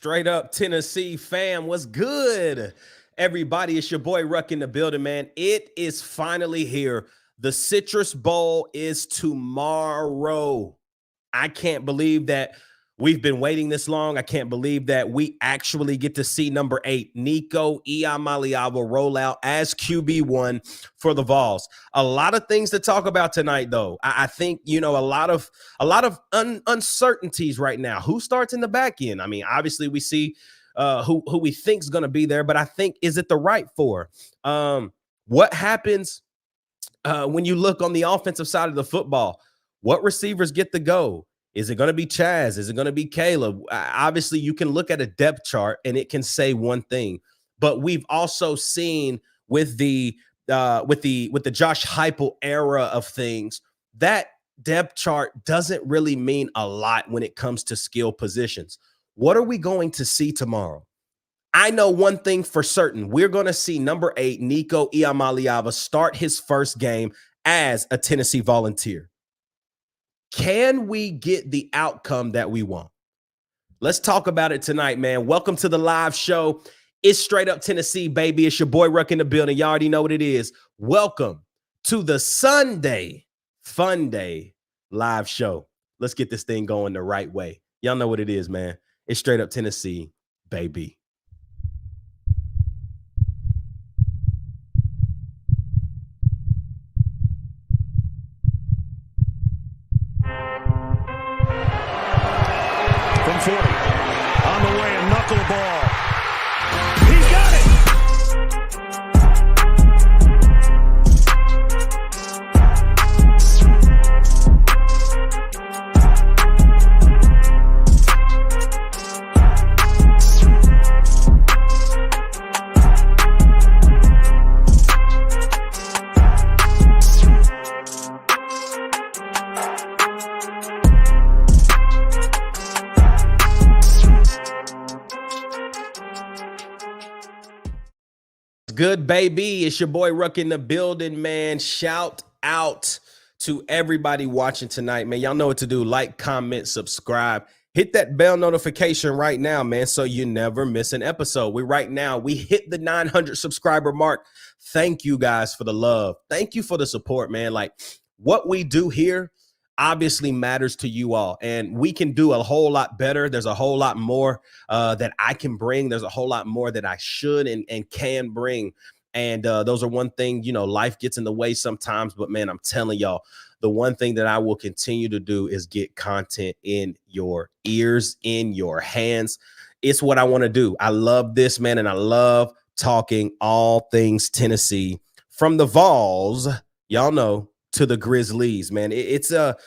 Straight up Tennessee fam, what's good? Everybody, it's your boy Ruck in the building, man. It is finally here. The Citrus Bowl is tomorrow. I can't believe that we've been waiting this long. I can't believe that we actually get to see number 8, Nico Lawrence, roll out as QB1 for the Vols. A lot of things to talk about tonight, though. I think, a lot of uncertainties right now. Who starts in the back end? I mean, obviously we see who we think is going to be there, but I think, is it the right four? What happens when you look on the offensive side of the football? What receivers get the go? Is it going to be Chaz? Is it going to be Caleb? Obviously, you can look at a depth chart and it can say one thing, but we've also seen with the Josh Heupel era of things that depth chart doesn't really mean a lot when it comes to skill positions. What are we going to see tomorrow? I know one thing for certain. We're going to see number 8, Nico Lawrence, start his first game as a Tennessee Volunteer. Can we get the outcome that we want? Let's talk about it tonight, man. Welcome to the live show. It's Straight Up Tennessee, baby. It's your boy Ruck in the building. Y'all already know what it is. Welcome to the Sunday Fun Day live show. Let's get this thing going the right way. Y'all know what it is, man. It's Straight Up Tennessee, baby. From 40, on the way, a knuckleball. He got it! Good, baby. It's your boy Ruck in the building, man. Shout out to everybody watching tonight, man. Y'all know what to do. Like, comment, subscribe. Hit that bell notification right now, man, so you never miss an episode. We hit the 900 subscriber mark. Thank you guys for the love. Thank you for the support, man. Like, what we do here obviously matters to you all, and we can do a whole lot better. There's a whole lot more that I can bring. There's a whole lot more that I should and can bring. And those are one thing, life gets in the way sometimes, but man, I'm telling y'all, the one thing that I will continue to do is get content in your ears, in your hands. It's what I want to do. I love this, man, and I love talking all things Tennessee, from the Vols, y'all know, to the Grizzlies, man. It's a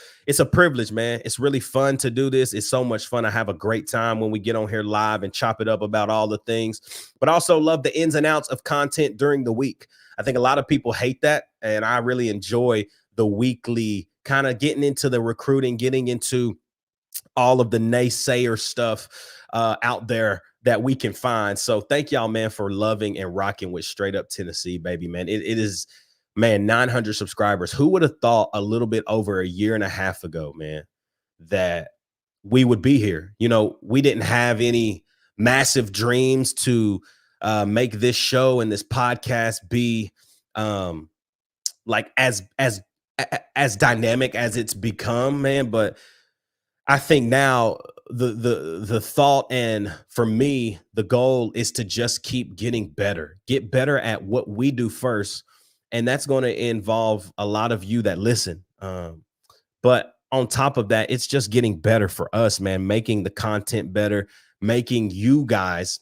privilege, man. It's really fun to do this. It's so much fun. I have a great time when we get on here live and chop it up about all the things, but also love the ins and outs of content during the week. I think a lot of people hate that, and I really enjoy the weekly kind of getting into the recruiting, getting into all of the naysayer stuff out there that we can find. So thank y'all, man, for loving and rocking with Straight Up Tennessee, baby, man. It is, man, 900 subscribers. Who would have thought a little bit over a year and a half ago, man, that we would be here? We didn't have any massive dreams to make this show and this podcast be like as dynamic as it's become, man. But I think now the thought, and for me, the goal is to just keep getting better, get better at what we do first. And that's going to involve a lot of you that listen. But on top of that, it's just getting better for us, man, making the content better, making you guys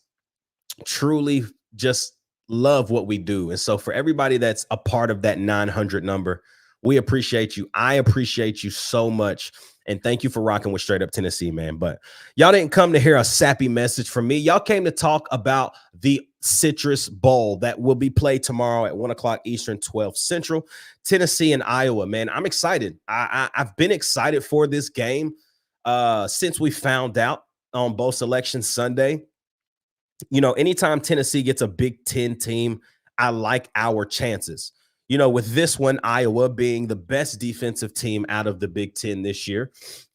truly just love what we do. And so for everybody that's a part of that 900 number, we appreciate you. I appreciate you so much. And thank you for rocking with Straight Up Tennessee, man. But y'all didn't come to hear a sappy message from me. Y'all came to talk about the Citrus Bowl that will be played tomorrow at 1 o'clock Eastern, 12 Central, Tennessee and Iowa, man. I'm excited. I've been excited for this game since we found out on bowl selection Sunday. Anytime Tennessee gets a Big Ten team, I like our chances. With this one, Iowa being the best defensive team out of the Big Ten this year,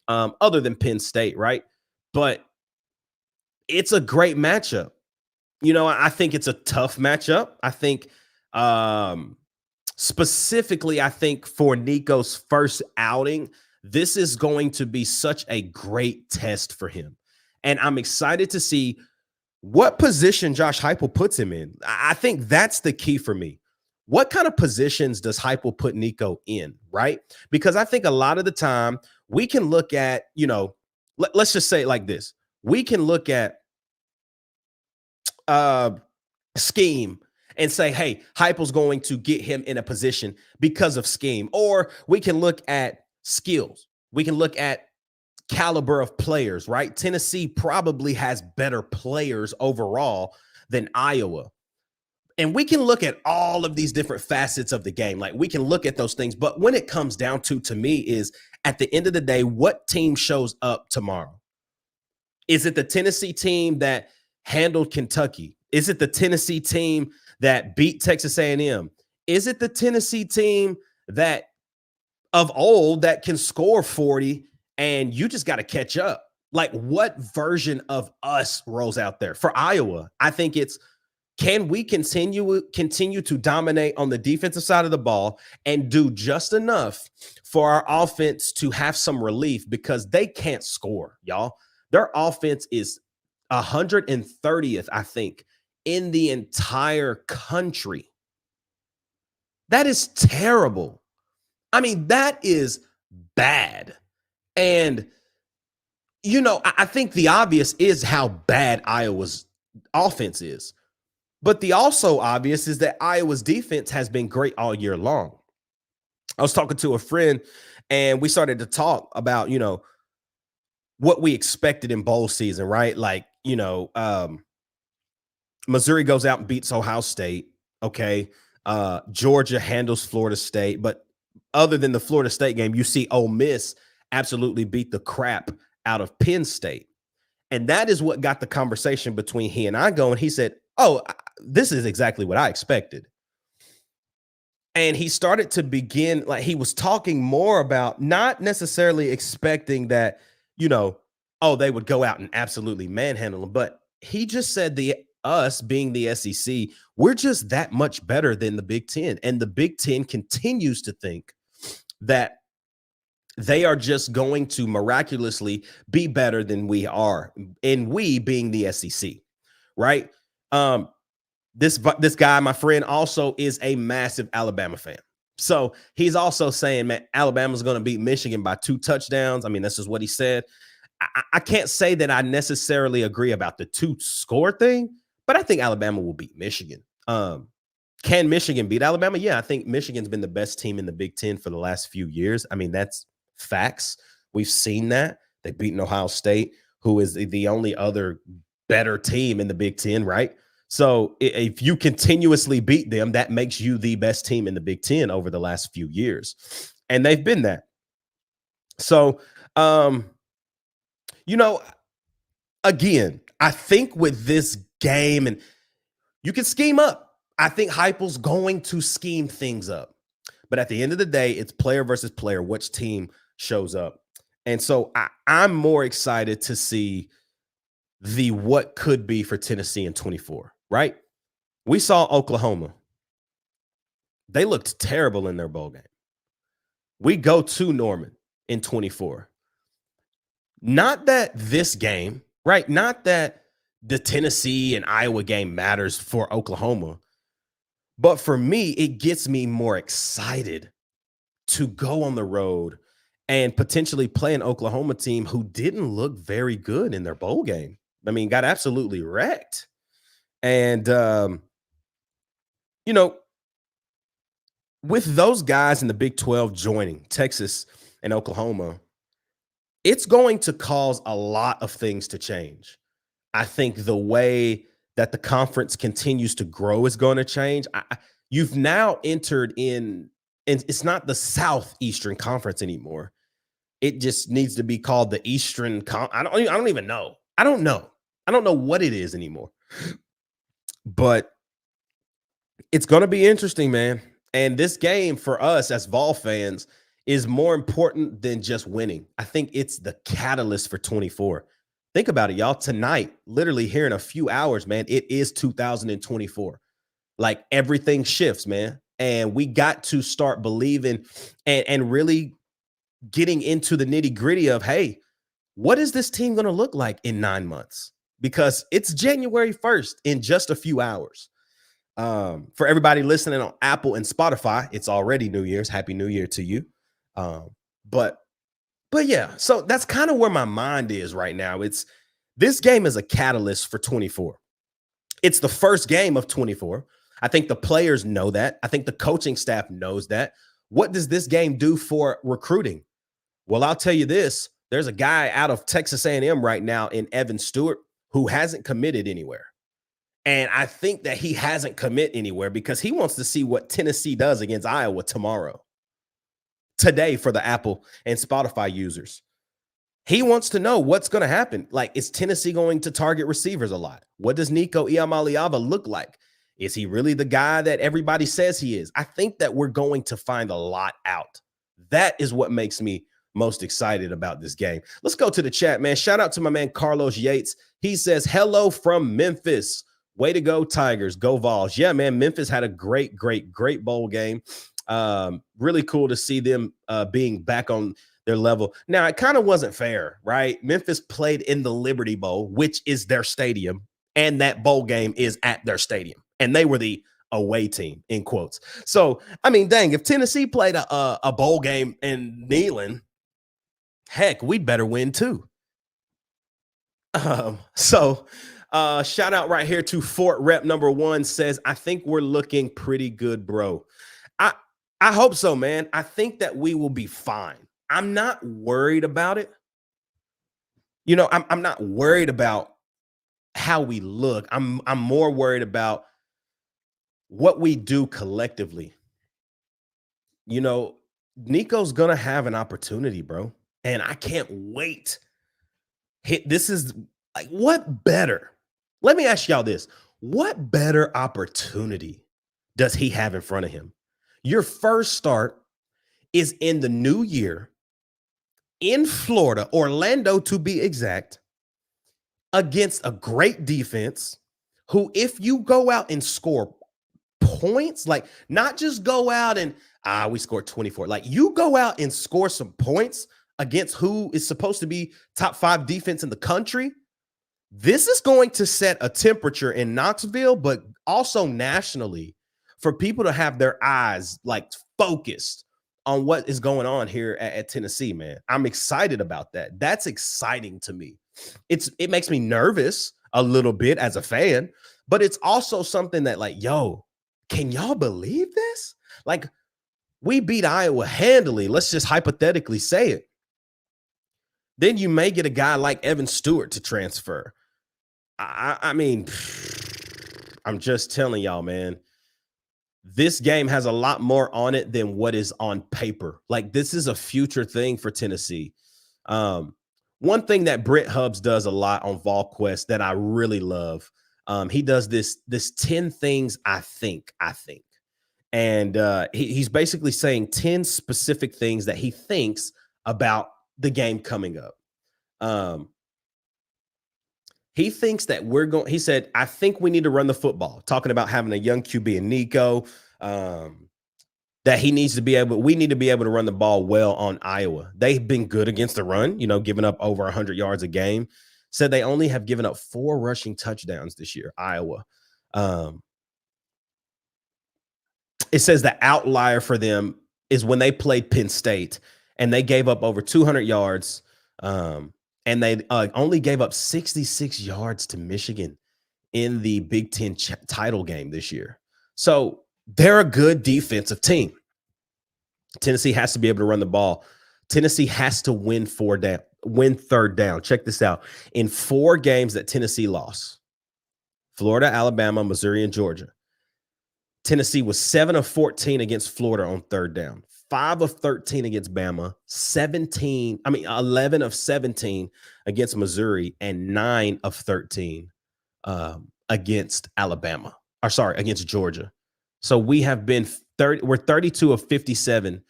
other than Penn State, right? But it's a great matchup. You know, I think it's a tough matchup. I think um specifically, I think for Nico's first outing, this is going to be such a great test for him. And I'm excited to see what position Josh Heupel puts him in. I think that's the key for me. What kind of positions does Heupel put Nico in, right? Because I think a lot of the time we can look at, let's just say it like this. We can look at uh scheme and say, hey, Heupel's going to get him in a position because of scheme. Or we can look at skills. We can look at caliber of players, right? Tennessee probably has better players overall than Iowa. And we can look at all of these different facets of the game. Like we can look at those things. But when it comes down to me, is at the end of the day, what team shows up tomorrow? Is it the Tennessee team that handled Kentucky? Is it the Tennessee team that beat Texas A&M? Is it the Tennessee team that of old that can score 40 and you just got to catch up? Like what version of us rolls out there? For Iowa, I think it's, can we continue to dominate on the defensive side of the ball and do just enough for our offense to have some relief, because they can't score, y'all. Their offense is 130th, I think, in the entire country. That is terrible. I mean, that is bad. And, I think the obvious is how bad Iowa's offense is. But the also obvious is that Iowa's defense has been great all year long. I was talking to a friend and we started to talk about, what we expected in bowl season, right? Like, Missouri goes out and beats Ohio State. Okay. Georgia handles Florida State. But other than the Florida State game, you see Ole Miss absolutely beat the crap out of Penn State. And that is what got the conversation between he and I going. He said, oh, this is exactly what I expected. And he started to begin, like he was talking more about not necessarily expecting that, they would go out and absolutely manhandle them. But he just said us being the SEC, we're just that much better than the Big Ten. And the Big Ten continues to think that they are just going to miraculously be better than we are. And we being the SEC, right? This guy, my friend, also is a massive Alabama fan. So he's also saying, man, Alabama's going to beat Michigan by 2 touchdowns. I mean, this is what he said. I can't say that I necessarily agree about the 2 score thing, but I think Alabama will beat Michigan. Can Michigan beat Alabama? Yeah, I think Michigan's been the best team in the Big Ten for the last few years. I mean, that's facts. We've seen that. They've beaten Ohio State, who is the only other better team in the Big Ten, right? So if you continuously beat them, that makes you the best team in the Big Ten over the last few years. And they've been that. So, again, I think with this game, and you can scheme up. I think Heupel's going to scheme things up. But at the end of the day, it's player versus player, which team shows up. And so I'm more excited to see what could be for Tennessee in 24, right? We saw Oklahoma. They looked terrible in their bowl game. We go to Norman in 24. Not that this game, right? Not that the Tennessee and Iowa game matters for Oklahoma, but for me, it gets me more excited to go on the road and potentially play an Oklahoma team who didn't look very good in their bowl game. I mean, got absolutely wrecked. And, with those guys in the Big 12 joining Texas and Oklahoma, it's going to cause a lot of things to change. I think the way that the conference continues to grow is going to change. You've now entered in, and it's not the Southeastern Conference anymore. It just needs to be called the Eastern. I don't even know. I don't know what it is anymore. But it's going to be interesting, man. And this game for us as Vol fans is more important than just winning. I think it's the catalyst for 24. Think about it, y'all. Tonight, literally here in a few hours, man, it is 2024. Like everything shifts, man. And we got to start believing and really getting into the nitty gritty of, hey, what is this team going to look like in 9 months? Because it's January 1st in just a few hours. For everybody listening on Apple and Spotify, it's already New Year's. Happy New Year to you. But yeah, so that's kind of where my mind is right now. This game is a catalyst for 24. It's the first game of 24. I think the players know that. I think the coaching staff knows that. What does this game do for recruiting? Well, I'll tell you this. There's a guy out of Texas A&M right now in Evan Stewart who hasn't committed anywhere. And I think that he hasn't commit anywhere because he wants to see what Tennessee does against Iowa today for the Apple and Spotify users. He wants to know what's going to happen. Like, is Tennessee going to target receivers a lot? What does Nico Iamaleava look like? Is he really the guy that everybody says he is? I think that we're going to find a lot out. That is what makes me most excited about this game. Let's go to the chat, man. Shout out to my man Carlos Yates. He says, hello from Memphis. Way to go, Tigers. Go Vols. Yeah, man, Memphis had a great bowl game. Really cool to see them being back on their level. Now, it kind of wasn't fair, right? Memphis played in the Liberty Bowl, which is their stadium, and that bowl game is at their stadium. And they were the away team, in quotes. So, I mean, dang, if Tennessee played a bowl game in Neyland, heck, we'd better win too. Shout out right here to Fort Rep number 1 says, I think we're looking pretty good, bro. I hope so, man. I think that we will be fine. I'm not worried about it. You know, I'm not worried about how we look. I'm more worried about what we do collectively. You know, Nico's gonna have an opportunity, bro. And I can't wait. This is like, what better? Let me ask y'all this. What better opportunity does he have in front of him? Your first start is in the new year in Florida, Orlando to be exact, against a great defense who, if you go out and score points, like not just go out and we scored 24, like you go out and score some points against who is supposed to be top 5 defense in the country. This is going to set a temperature in Knoxville, but also nationally, for people to have their eyes like focused on what is going on here at Tennessee, man. I'm excited about that. That's exciting to me. It makes me nervous a little bit as a fan, but it's also something that, like, yo, can y'all believe this? Like, we beat Iowa handily. Let's just hypothetically say it. Then you may get a guy like Evan Stewart to transfer. I mean, I'm just telling y'all, man, this game has a lot more on it than what is on paper. Like, this is a future thing for Tennessee. One thing that Britt Hubbs does a lot on VolQuest that I really love, he does this 10 things I think. And he's basically saying 10 specific things that he thinks about the game coming up. He thinks that he said, I think we need to run the football, talking about having a young QB in Nico, that we need to be able to run the ball well on Iowa. They've been good against the run, you know, giving up over 100 yards a game. Said they only have given up 4 rushing touchdowns this year, Iowa. It says the outlier for them is when they played Penn State and they gave up over 200 yards. And they only gave up 66 yards to Michigan in the Big Ten title game this year. So they're a good defensive team. Tennessee has to be able to run the ball. Tennessee has to win third down. Check this out. In 4 games that Tennessee lost, Florida, Alabama, Missouri, and Georgia, Tennessee was 7 of 14 against Florida on third down. 5 of 13 against Bama, 11 of 17 against Missouri, and 9 of 13 against against Georgia. So we have been we're 32 of 57,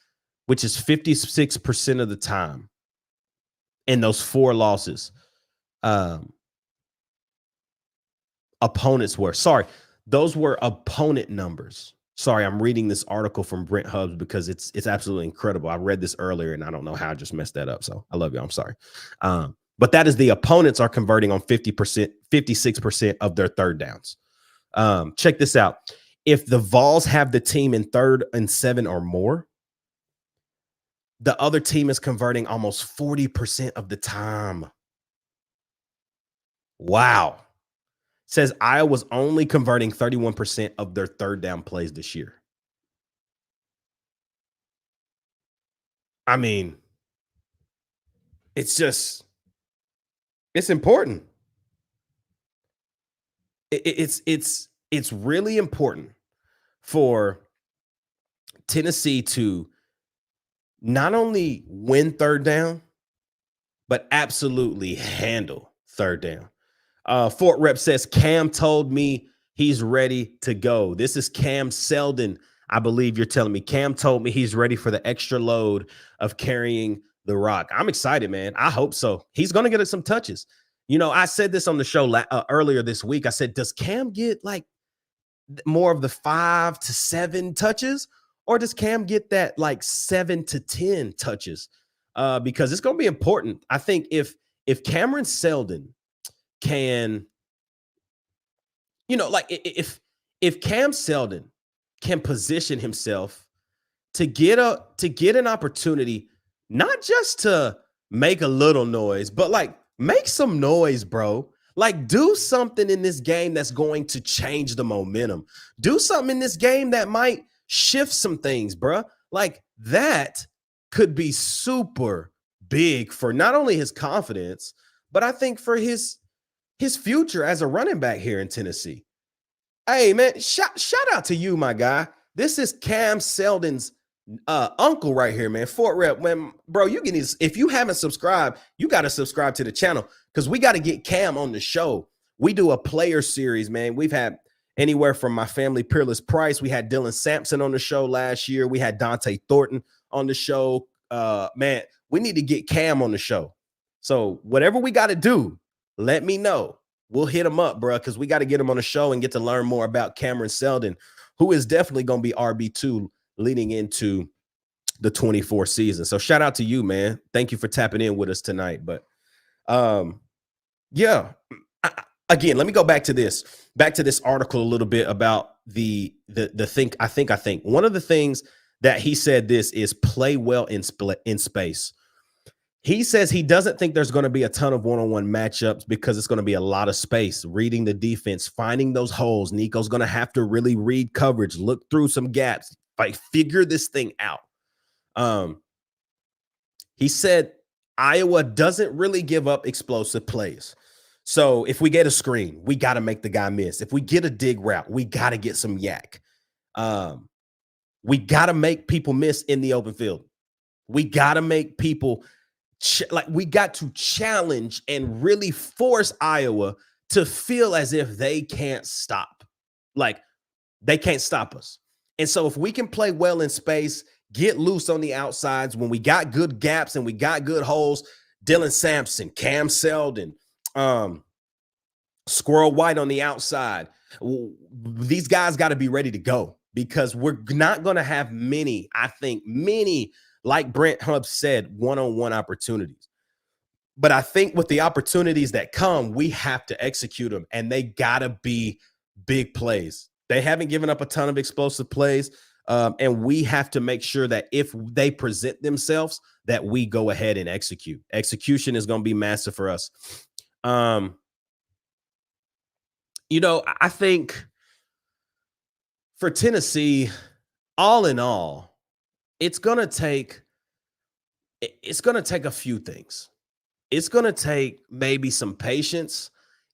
which is 56% of the time in those 4 losses. um, opponents were. Sorry, those were opponent numbers. Sorry, I'm reading this article from Brent Hubbs because it's absolutely incredible. I read this earlier and I don't know how I just messed that up. So I love you. I'm sorry. But that is the opponents are converting on 50%, 56% of their third downs. Check this out. If the Vols have the team in 3rd and 7 or more, the other team is converting almost 40% of the time. Wow. Says Iowa's only converting 31% of their third down plays this year. I mean, it's important. It's really important for Tennessee to not only win third down, but absolutely handle third down. Fort Rep says Cam told me he's ready to go. This is Cam Seldon. I believe you're telling me Cam told me he's ready for the extra load of carrying the rock. I'm excited, man. I hope so. He's going to get us some touches. You know, I said this on the show earlier this week. I said, does Cam get like more of the 5 to 7 touches, or does Cam get that like 7 to 10 touches? Because it's going to be important. I think if Cameron Seldon can, you know, like if Cam Seldon can position himself to get an opportunity, not just to make a little noise, but like make some noise, bro. Like do something in this game that's going to change the momentum. Do something in this game that might shift some things, bro. Like that could be super big for not only his confidence, but I think for his future as a running back here in Tennessee. Hey, man, shout out to you, my guy. This is Cam Seldon's uncle right here, man. Fort Rep, man, bro, you can, if you haven't subscribed, you got to subscribe to the channel because we got to get Cam on the show. We do a player series, man. We've had anywhere from my family, Peerless Price. We had Dylan Sampson on the show last year. We had Dante Thornton on the show. Man, we need to get Cam on the show. So whatever we got to do, let me know. We'll hit him up, bro, because we got to get him on the show and get to learn more about Cameron Seldon, who is definitely going to be RB2 leading into the 24 season. So shout out to you, man. Thank you for tapping in with us tonight. But yeah, again, let me go back to this article a little bit about the think. I think one of the things that he said this is play well in space. He says he doesn't think there's going to be a ton of one-on-one matchups because it's going to be a lot of space, reading the defense, finding those holes. Nico's going to have to really read coverage, look through some gaps, like figure this thing out. He said Iowa doesn't really give up explosive plays. So if we get a screen, we got to make the guy miss. If we get a dig route, we got to get some yak. We got to make people miss in the open field. We got to make people we got to challenge and really force Iowa to feel as if they can't stop. Like they can't stop us. And so if we can play well in space, get loose on the outsides, when we got good gaps and we got good holes, Dylan Sampson, Cam Seldon, Squirrel White on the outside, these guys got to be ready to go because we're not going to have many, like Brent Hubbs said, one-on-one opportunities. But I think with the opportunities that come, we have to execute them, and they got to be big plays. They haven't given up a ton of explosive plays, and we have to make sure that if they present themselves, that we go ahead and execute. Execution is going to be massive for us. You know, I think for Tennessee, all in all, it's going to take a few things. It's going to take maybe some patience.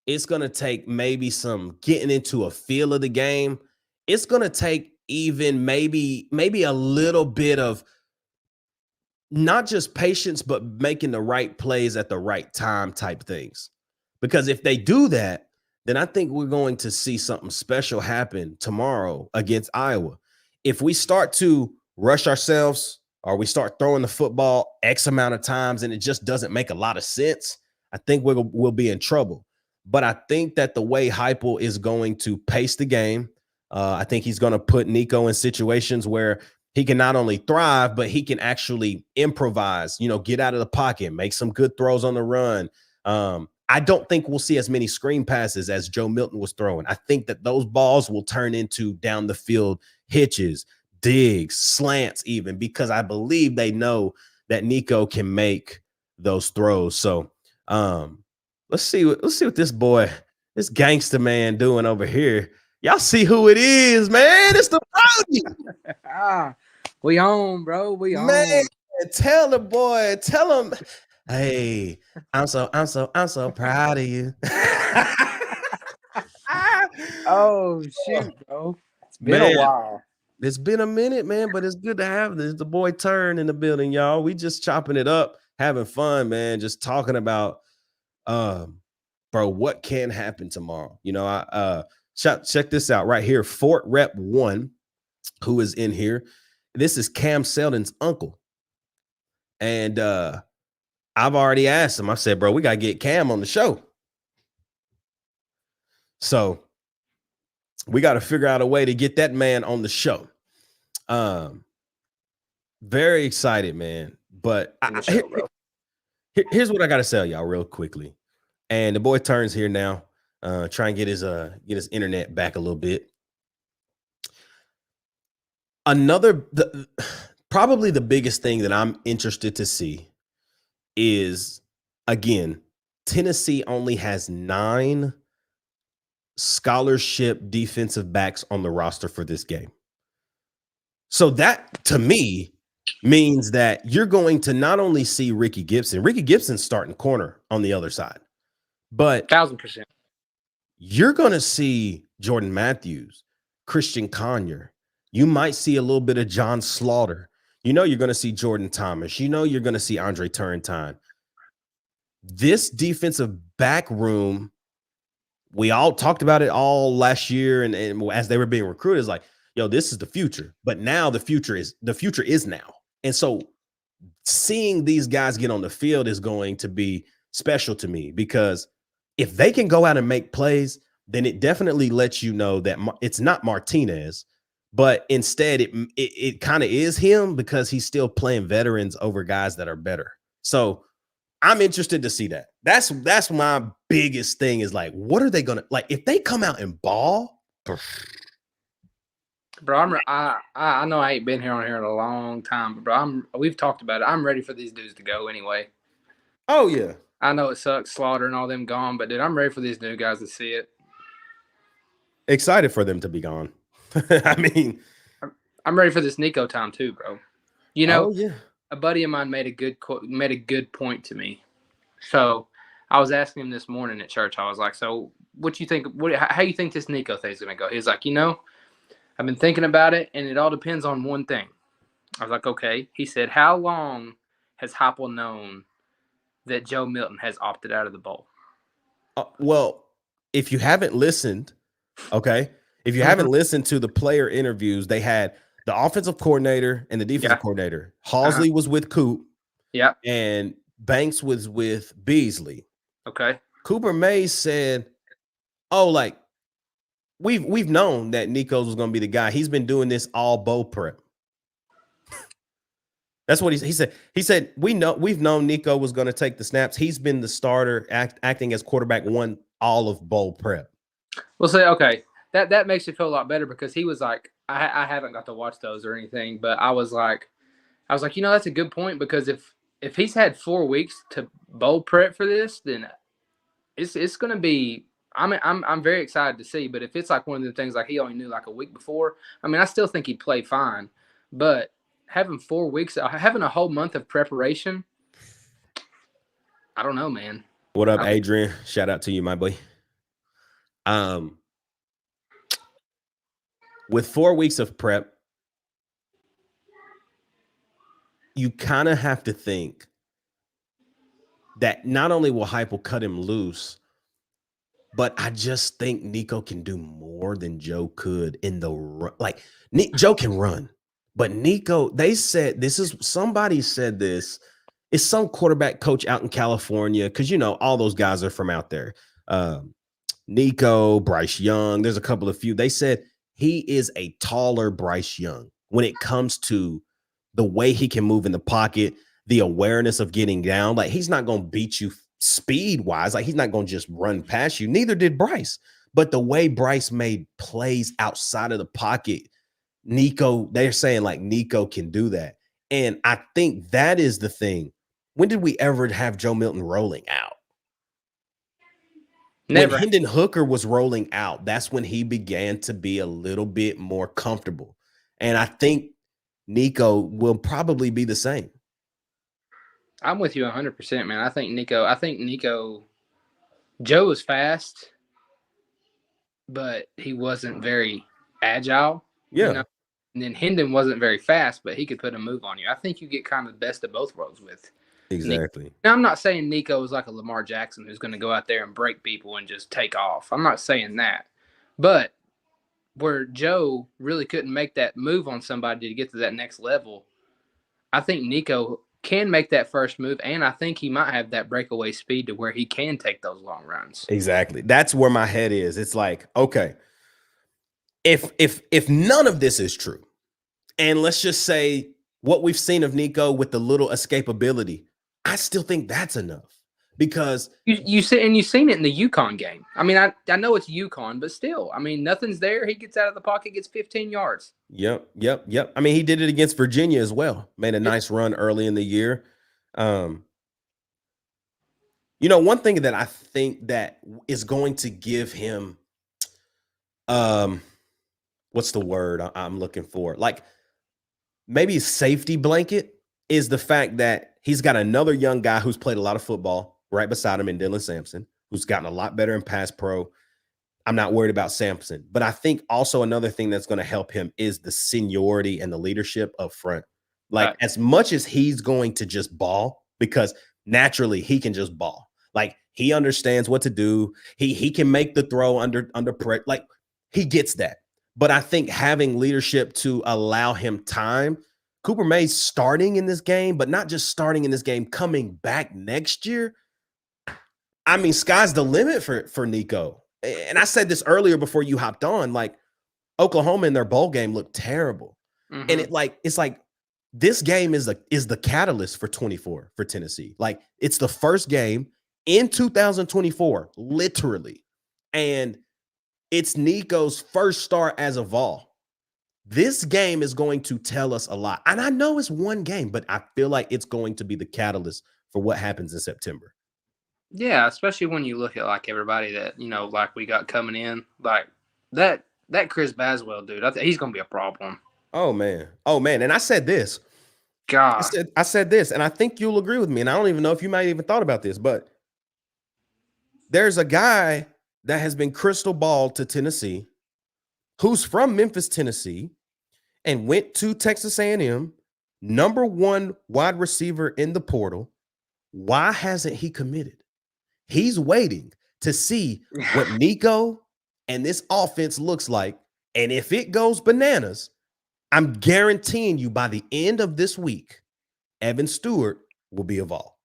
It's going to take maybe some getting into a feel of the game. It's going to take even maybe a little bit of not just patience, but making the right plays at the right time type things. Because if they do that, then I think we're going to see something special happen tomorrow against Iowa. If we start to rush ourselves or we start throwing the football X amount of times and it just doesn't make a lot of sense, I think we'll be in trouble. But I think that the way Heupel is going to pace the game, I think he's going to put Nico in situations where he can not only thrive, but he can actually improvise, get out of the pocket, make some good throws on the run. I don't think we'll see as many screen passes as Joe Milton was throwing. I think that those balls will turn into down the field hitches, digs, slants, even, because I believe they know that Nico can make those throws. So let's see what this gangster man doing over here. Y'all see who it is, man. It's the Brody. We on, bro. We on. Man, tell the boy, tell him, hey, I'm so proud of you. Oh, shoot, bro. It's been a while. It's been a minute, man, but it's good to have this. The boy Turn in the building, y'all. We just chopping it up, having fun, man. Just talking about, bro, what can happen tomorrow? Check this out right here. Fort Rep 1, who is in here. This is Cam Seldon's uncle. And I've already asked him. I said, bro, we got to get Cam on the show. So we got to figure out a way to get that man on the show. Very excited, man. But here's what I got to tell y'all real quickly. And the boy Turns here now. Try and get his internet back a little bit. Probably the biggest thing that I'm interested to see is, again, Tennessee only has 9 scholarship defensive backs on the roster for this game. So that, to me, means that you're going to not only see Ricky Gibson starting corner on the other side, but 1,000%. You're going to see Jordan Matthews, Christian Conyer. You might see a little bit of John Slaughter. You're going to see Jordan Thomas. You're going to see Andre Turrentine. This defensive back room, we all talked about it all last year, and as they were being recruited, it's like, yo, this is the future. But now the future is now. And so seeing these guys get on the field is going to be special to me, because if they can go out and make plays, then it definitely lets you know that it's not Martinez, but instead it kind of is him, because he's still playing veterans over guys that are better. So I'm interested to see that. That's my biggest thing, is like, what are they gonna, like, if they come out and ball? Bro, I know I ain't been here in a long time, but bro, we've talked about it. I'm ready for these dudes to go anyway. Oh yeah. I know it sucks, Slaughter and all them gone, but dude, I'm ready for these new guys to see it. Excited for them to be gone. I mean, I'm ready for this Nico time too, bro. A buddy of mine made a good point to me. So I was asking him this morning at church. I was like, "So, what you think? How you think this Nico thing's gonna go?" He's like, I've been thinking about it, and it all depends on one thing. I was like, "Okay." He said, "How long has Heupel known that Joe Milton has opted out of the bowl?" Well, if you haven't listened, okay, if you haven't listened to the player interviews, they had the offensive coordinator and the defensive coordinator. Halsley was with Coop. Yeah. And Banks was with Beasley. Okay. Cooper Mays said, "Oh, like we've known that Nico's was going to be the guy. He's been doing this all bowl prep." That's what he said. He said, we've known Nico was going to take the snaps. He's been the starter, acting as quarterback 1 all of bowl prep. Well, say, okay, that makes you feel a lot better, because he was like, I haven't got to watch those or anything, but I was like, that's a good point, because if he's had 4 weeks to bowl prep for this, then it's going to be. I'm very excited to see. But if it's like one of the things like he only knew like a week before, I still think he'd play fine, but having 4 weeks, having a whole month of preparation, I don't know, man. What up, Adrian? Shout out to you, my boy. With 4 weeks of prep, you kind of have to think that not only will Heupel cut him loose, but I just think Nico can do more than Joe could in the run. Like, Joe can run, but Nico, somebody said this, it's some quarterback coach out in California, because all those guys are from out there. Nico, Bryce Young, there's a couple of few. They said he is a taller Bryce Young when it comes to the way he can move in the pocket, the awareness of getting down. Like, he's not going to beat you speed wise. Like, he's not going to just run past you. Neither did Bryce. But the way Bryce made plays outside of the pocket, Nico, they're saying like Nico can do that. And I think that is the thing. When did we ever have Joe Milton rolling out? Never. When Hendon Hooker was rolling out, that's when he began to be a little bit more comfortable. And I think Nico will probably be the same. I'm with you 100%, man. I think Nico, Joe was fast, but he wasn't very agile. Yeah. And then Hendon wasn't very fast, but he could put a move on you. I think you get kind of the best of both worlds with Exactly. Nico. Now, I'm not saying Nico is like a Lamar Jackson who's going to go out there and break people and just take off. I'm not saying that. But where Joe really couldn't make that move on somebody to get to that next level, I think Nico can make that first move, and I think he might have that breakaway speed to where he can take those long runs. Exactly. That's where my head is. It's like, okay, if none of this is true, and let's just say what we've seen of Nico with the little escapability, I still think that's enough, because you've seen it in the UConn game. I mean, I know it's UConn, but still, I mean, nothing's there. He gets out of the pocket, gets 15 yards. Yep. I mean, he did it against Virginia as well. Made a nice run early in the year. One thing that I think that is going to give him, what's the word I'm looking for? Like, maybe a safety blanket is the fact that he's got another young guy who's played a lot of football right beside him in Dylan Sampson, who's gotten a lot better in pass pro. I'm not worried about Sampson, but I think also another thing that's going to help him is the seniority and the leadership up front. Like, as much as he's going to just ball, because naturally he can just ball. Like, he understands what to do. He can make the throw under pressure. Like, he gets that. But I think having leadership to allow him time, Cooper May's starting in this game, but not just starting in this game, coming back next year. I mean, sky's the limit for Nico. And I said this earlier before you hopped on, like, Oklahoma in their bowl game looked terrible. Mm-hmm. And it's like this game is the catalyst for 24 for Tennessee. Like, it's the first game in 2024, literally. And it's Nico's first start as a Vol. This game is going to tell us a lot. And I know it's one game, but I feel like it's going to be the catalyst for what happens in September. Yeah, especially when you look at like everybody that, like we got coming in, like that Chris Baswell dude, he's going to be a problem. Oh man. And I said this. God. I said this, and I think you'll agree with me. And I don't even know if you might even thought about this, but there's a guy that has been crystal balled to Tennessee, who's from Memphis, Tennessee, and went to Texas A&M, number 1 wide receiver in the portal. Why hasn't he committed? He's waiting to see what Nico and this offense looks like. And if it goes bananas, I'm guaranteeing you by the end of this week, Evan Stewart will be a Vol.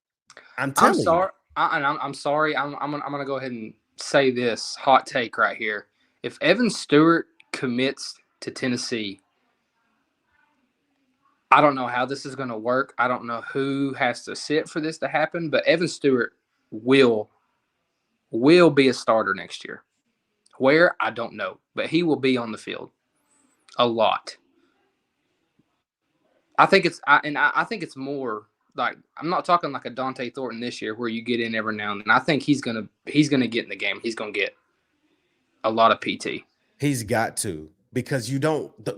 I'm sorry. I'm sorry. I'm gonna go ahead and say this hot take right here. If Evan Stewart commits to Tennessee, I don't know how this is going to work. I don't know who has to sit for this to happen, but Evan Stewart will be a starter next year. Where? I don't know, but he will be on the field a lot. I think it's more like, I'm not talking like a Dante Thornton this year where you get in every now and then. I think he's gonna get in the game. He's gonna get a lot of PT. He's got to, because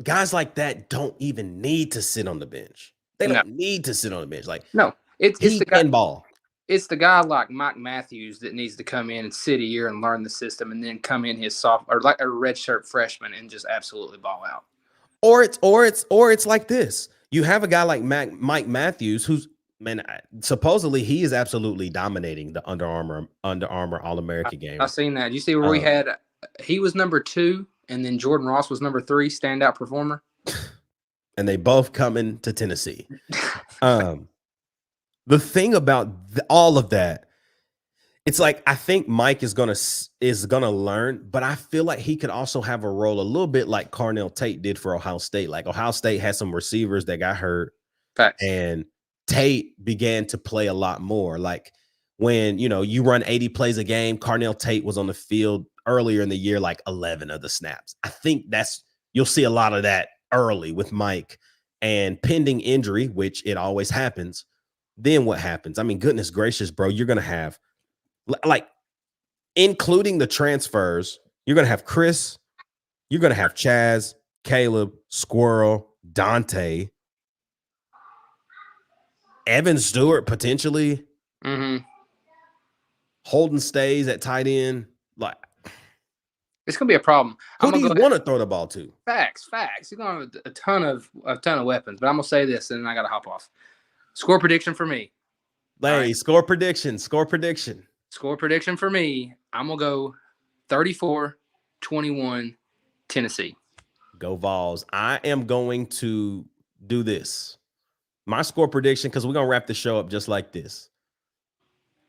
guys like that don't even need to sit on the bench. They don't need to sit on the bench. Like, no, it's the guy. Ball. It's the guy like Mike Matthews that needs to come in and sit a year and learn the system, and then come in his or like a redshirt freshman and just absolutely ball out. Or it's like this. You have a guy like Mike Matthews, who's, man, supposedly he is absolutely dominating the Under Armour All-American game. I've seen that. You see where he was number 2, and then Jordan Ross was number 3, standout performer. And they both coming to Tennessee. the thing about all of that, it's like I think Mike is gonna learn, but I feel like he could also have a role a little bit like Carnell Tate did for Ohio State. Like Ohio State had some receivers that got hurt, Facts. and Tate began to play a lot more. Like when you run 80 plays a game, Carnell Tate was on the field earlier in the year, like 11 of the snaps. I think you'll see a lot of that early with Mike, and pending injury, which it always happens. Then what happens? I mean, goodness gracious, bro, you're gonna have, like, including the transfers, you're going to have Chris, you're going to have Chaz, Caleb, Squirrel, Dante, Evan Stewart, potentially. Mm-hmm. Holden stays at tight end. Like, it's going to be a problem. Who do you want to throw the ball to? Facts. You're going to have a ton of weapons, but I'm going to say this, and then I got to hop off. Score prediction for me. Larry, right. Score prediction. Score prediction for me, I'm going to go 34-21 Tennessee. Go Vols. I am going to do this. My score prediction, because we're going to wrap the show up just like this.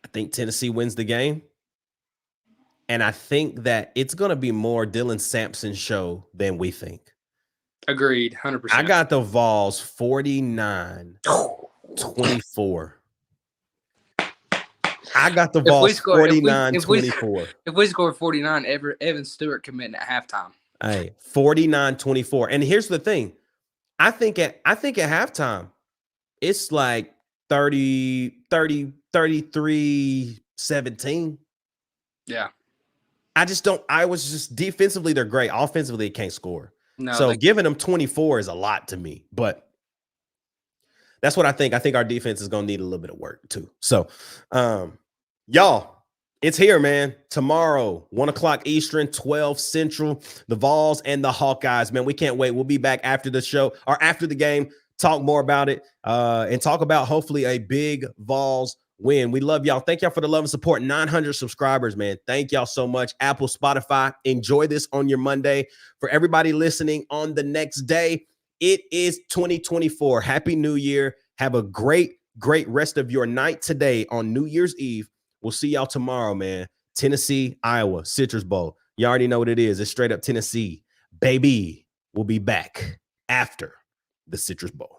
I think Tennessee wins the game. And I think that it's going to be more Dylan Sampson's show than we think. Agreed, 100%. I got the Vols 49-24. I got the Vols 49-24. If we score 49, Evan Stewart committing at halftime. Hey, 49-24. And here's the thing. I think at halftime, it's like 33-17. Yeah. I was just defensively, they're great. Offensively, they can't score. No, so giving them 24 is a lot to me. But that's what I think. I think our defense is going to need a little bit of work too. So, y'all, it's here, man. Tomorrow, 1:00 Eastern, 12 Central, the Vols and the Hawkeyes, man. We can't wait. We'll be back after the show or after the game, talk more about it, and talk about hopefully a big Vols win. We love y'all. Thank y'all for the love and support. 900 subscribers, man. Thank y'all so much. Apple, Spotify, enjoy this on your Monday. For everybody listening on the next day, it is 2024. Happy New Year. Have a great rest of your night today on New Year's Eve. We'll see y'all tomorrow, man. Tennessee, Iowa, Citrus Bowl. You already know what it is. It's straight up Tennessee. Baby, we'll be back after the Citrus Bowl.